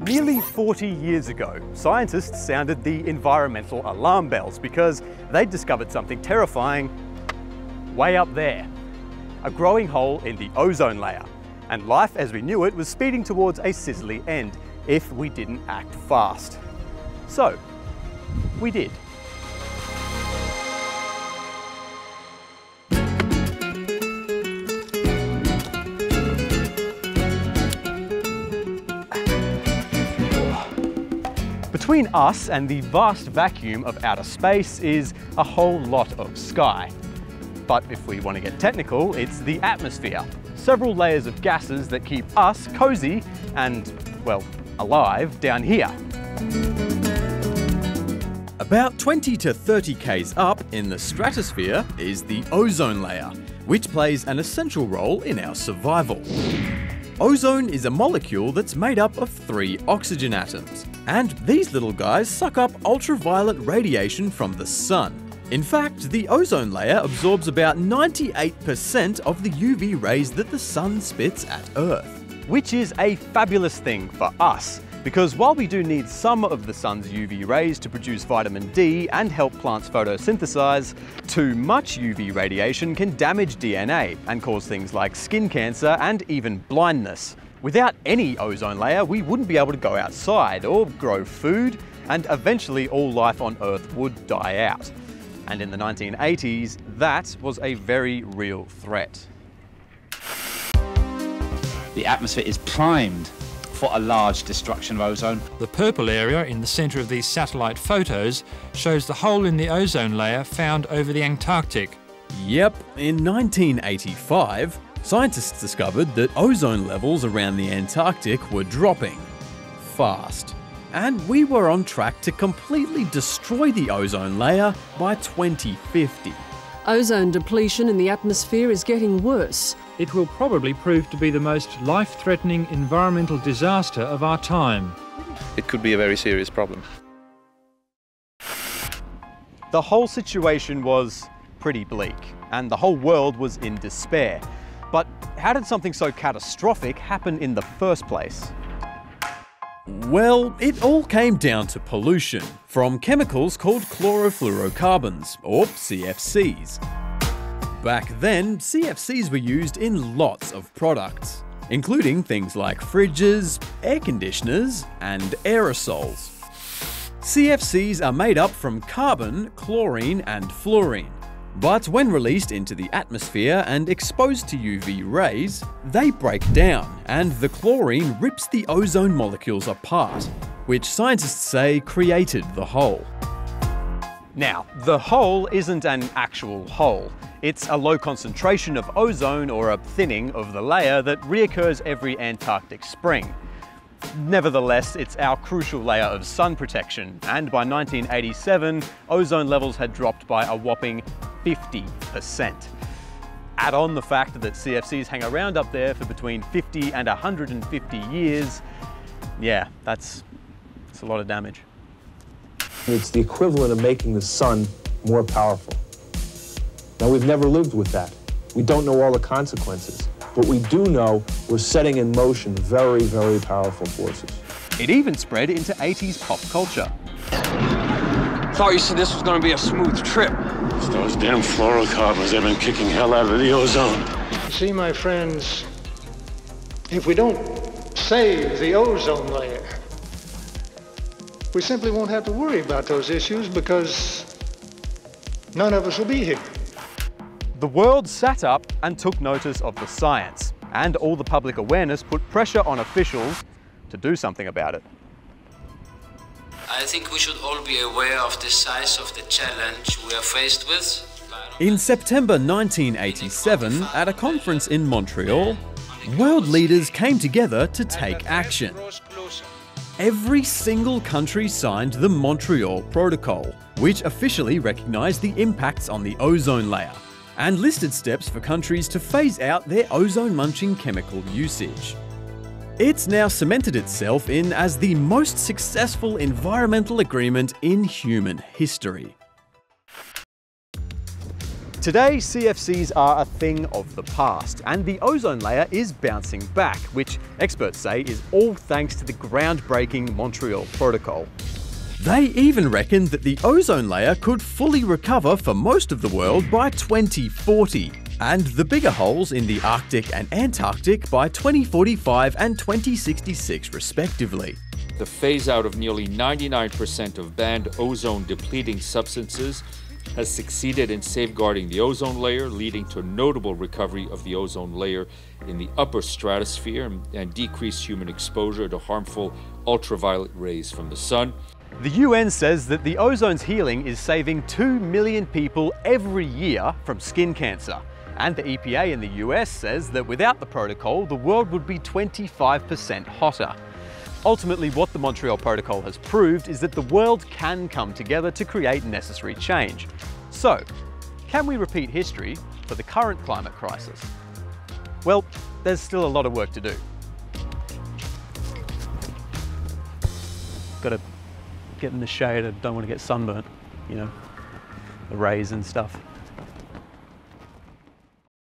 Nearly 40 years ago, scientists sounded the environmental alarm bells because they'd discovered something terrifying way up there. A growing hole in the ozone layer. And life as we knew it was speeding towards a sizzly end if we didn't act fast. So, we did. Between us and the vast vacuum of outer space is a whole lot of sky. But if we want to get technical, it's the atmosphere. Several layers of gases that keep us cozy and, well, alive down here. About 20 to 30 k's up in the stratosphere is the ozone layer, which plays an essential role in our survival. Ozone is a molecule that's made up of 3 oxygen atoms, and these little guys suck up ultraviolet radiation from the sun. In fact, the ozone layer absorbs about 98% of the UV rays that the sun spits at Earth. Which is a fabulous thing for us, because while we do need some of the sun's UV rays to produce vitamin D and help plants photosynthesize, too much UV radiation can damage DNA and cause things like skin cancer and even blindness. Without any ozone layer, we wouldn't be able to go outside or grow food, and eventually all life on Earth would die out. And in the 1980s, that was a very real threat. The atmosphere is primed for a large destruction of ozone. The purple area in the centre of these satellite photos shows the hole in the ozone layer found over the Antarctic. Yep, in 1985, scientists discovered that ozone levels around the Antarctic were dropping fast. And we were on track to completely destroy the ozone layer by 2050. Ozone depletion in the atmosphere is getting worse. It will probably prove to be the most life-threatening environmental disaster of our time. It could be a very serious problem. The whole situation was pretty bleak, and the whole world was in despair. But how did something so catastrophic happen in the first place? Well, it all came down to pollution from chemicals called chlorofluorocarbons, or CFCs. Back then, CFCs were used in lots of products, including things like fridges, air conditioners, and aerosols. CFCs are made up from carbon, chlorine, and fluorine. But when released into the atmosphere and exposed to UV rays, they break down, and the chlorine rips the ozone molecules apart, which scientists say created the hole. Now, the hole isn't an actual hole. It's a low concentration of ozone, or a thinning of the layer, that reoccurs every Antarctic spring. Nevertheless, it's our crucial layer of sun protection, and by 1987, ozone levels had dropped by a whopping 50%. Add on the fact that CFCs hang around up there for between 50 and 150 years, yeah, that's a lot of damage. It's the equivalent of making the sun more powerful. Now, we've never lived with that. We don't know all the consequences, but we do know we're setting in motion very, very powerful forces. It even spread into 80s pop culture. Thought you said this was going to be a smooth trip. It's those damn fluorocarbons, they've been kicking hell out of the ozone. See, my friends, if we don't save the ozone layer, we simply won't have to worry about those issues because none of us will be here. The world sat up and took notice of the science, and all the public awareness put pressure on officials to do something about it. I think we should all be aware of the size of the challenge we are faced with. In September 1987, at a conference in Montreal, world leaders came together to take action. Every single country signed the Montreal Protocol, which officially recognized the impacts on the ozone layer and listed steps for countries to phase out their ozone-munching chemical usage. It's now cemented itself in as the most successful environmental agreement in human history. Today, CFCs are a thing of the past, and the ozone layer is bouncing back, which experts say is all thanks to the groundbreaking Montreal Protocol. They even reckon that the ozone layer could fully recover for most of the world by 2040, and the bigger holes in the Arctic and Antarctic by 2045 and 2066 respectively. The phase out of nearly 99% of banned ozone-depleting substances has succeeded in safeguarding the ozone layer, leading to a notable recovery of the ozone layer in the upper stratosphere and decreased human exposure to harmful ultraviolet rays from the sun. The UN says that the ozone's healing is saving 2 million people every year from skin cancer. And the EPA in the US says that without the protocol, the world would be 25% hotter. Ultimately, what the Montreal Protocol has proved is that the world can come together to create necessary change. So, can we repeat history for the current climate crisis? Well, there's still a lot of work to do. Got to get in the shade, I don't want to get sunburnt, you know, the rays and stuff.